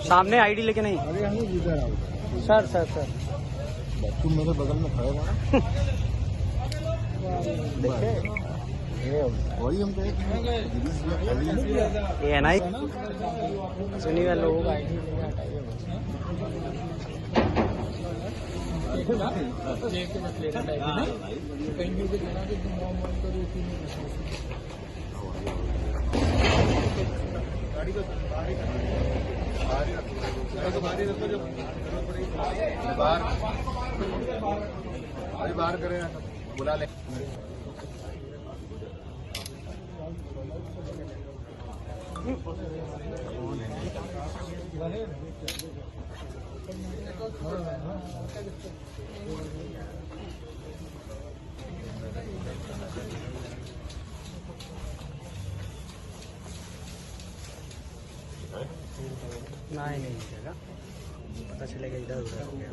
सामने आईडी लेके नहीं। अरे हम इधर आओ सर सर सर तुम मेरे बगल में खड़े हो ना। देखे वही हम कहे ये है ना सुनी वाले लोगों का आईडी बाहर करें बुला ले। नहीं चलेगा, पता चलेगा इधर उधर हो गया।